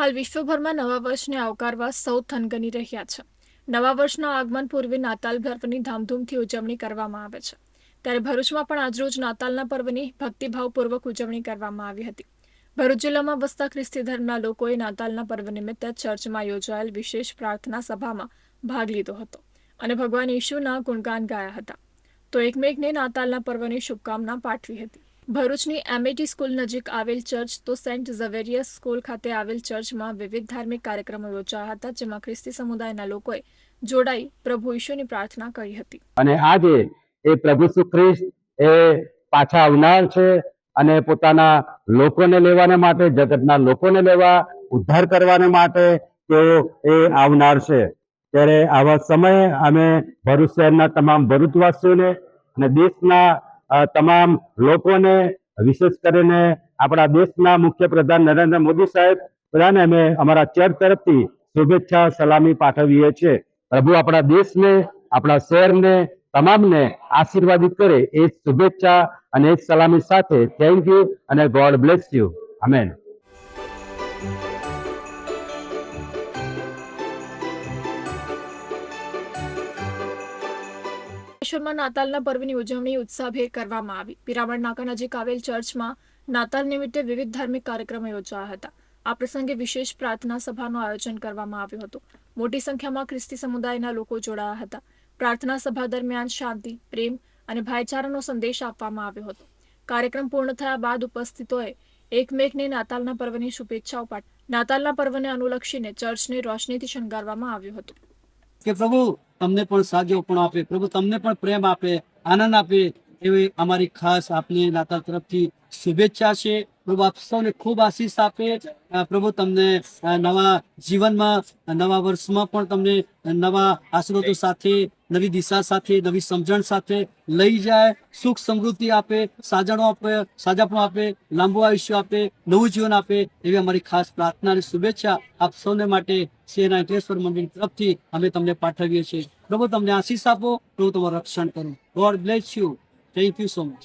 હાલ વિશ્વભરમાં નવા વર્ષને આવકારવા સૌ થનગની રહ્યા છે। નવા વર્ષના આગમન પૂર્વે નાતાલ પર્વની ધામધૂમથી ઉજવણી કરવામાં આવે છે, ત્યારે ભરૂચમાં પણ આજરોજ નાતાલના પર્વની ભક્તિભાવપૂર્વક ઉજવણી કરવામાં આવી હતી। ભરૂચ જિલ્લામાં વસતા ખ્રિસ્તી ધર્મના લોકોએ નાતાલના પર્વ નિમિત્તે ચર્ચમાં યોજાયેલ વિશેષ પ્રાર્થના સભામાં ભાગ લીધો હતો અને ભગવાન ઈશુના ગુણગાન ગાયા હતા, તો એકમેકને નાતાલના પર્વની શુભકામના પાઠવી હતી। ભરૂચની એમએટી સ્કૂલ નજીક આવેલ ચર્ચ તો સેન્ટ ઝવેરિયસ સ્કૂલ ખાતે આવેલ ચર્ચમાં વિવિધ ધાર્મિક કાર્યક્રમો યોજાયા હતા, જેમાં ખ્રિસ્તી સમુદાયના લોકોએ જોડાઈ પ્રભુ ઈશુની પ્રાર્થના કરી હતી। અને આજે એ પ્રભુ ઈસુ ખ્રિસ્ત એ પાછા આવનાર છે અને પોતાના લોકોને લેવાને માટે, જગતના લોકોને લેવા, ઉદ્ધાર કરવાને માટે તેઓ એ આવનાર છે। ત્યારે આવા સમયે અમે ભરૂચ શહેરના તમામ ભરૂચવાસીઓને અને દેશના તમામ લોકોને, વિશેષ કરીને આપણા દેશના મુખ્યપ્રધાન નરેન્દ્ર મોદી સાહેબ બધાને અમે અમારા ચર્ચ તરફથી શુભેચ્છા સલામી પાઠવીએ છીએ। પ્રભુ આપણા દેશને, આપણા શહેરને, તમામને આશીર્વાદિત કરે એ શુભેચ્છા અને એ સલામી સાથે થેન્ક યુ અને ગોડ બ્લેસ યુ, આમેન। ભુવનેશ્વરમાં નાતાલના પર્વની ઉજવણી ઉત્સાહભેર કરવામાં આવી। પિરામણ નાકા નજીક આવેલ ચર્ચમાં નાતાલ નિમિત્તે વિવિધ ધાર્મિક કાર્યક્રમો યોજાયા હતા। આ પ્રસંગે વિશેષ પ્રાર્થના સભાનું આયોજન કરવામાં આવ્યું હતું। મોટી સંખ્યામાં ખ્રિસ્તી સમુદાયના લોકો જોડાયા હતા। પ્રાર્થના સભા દરમિયાન શાંતિ, પ્રેમ અને ભાઈચારાનો સંદેશ આપવામાં આવ્યો હતો। કાર્યક્રમ પૂર્ણ થયા બાદ ઉપસ્થિતોએ એકમેકને નાતાલના પર્વની શુભેચ્છાઓ પાઠવી। નાતાલના પર્વને અનુલક્ષીને ચર્ચને રોશનીથી શણગારવામાં આવ્યું હતું। કે પ્રભુ તમને પણ સાજો આપે, પ્રભુ તમને પણ પ્રેમ આપે, આનંદ આપે, એવી અમારી ખાસ આપની નાતાલ તરફથી શુભેચ્છા છે। પ્રભુ આપ સૌને ખૂબ આશીષ આપે। પ્રભુ તમને નવા જીવનમાં, નવા વર્ષમાં પણ તમને નવા આશીર્વાદો સાથે, નવી દિશા સાથે, નવી સમજણ સાથે લઈ જાય, સુખ સમૃદ્ધિ આપે, સાજાપણું આપે, લાંબુ આયુષ્ય આપે, નવું જીવન આપે, એવી અમારી ખાસ પ્રાર્થના અને શુભેચ્છા આપ સૌને માટે શહેરના અંકલેશ્વર મંદિર તરફથી અમે તમને પાઠવીએ છીએ। પ્રભુ તમને આશીષ આપો, પ્રભુ તમારું રક્ષણ કરો। God bless you, thank you so much.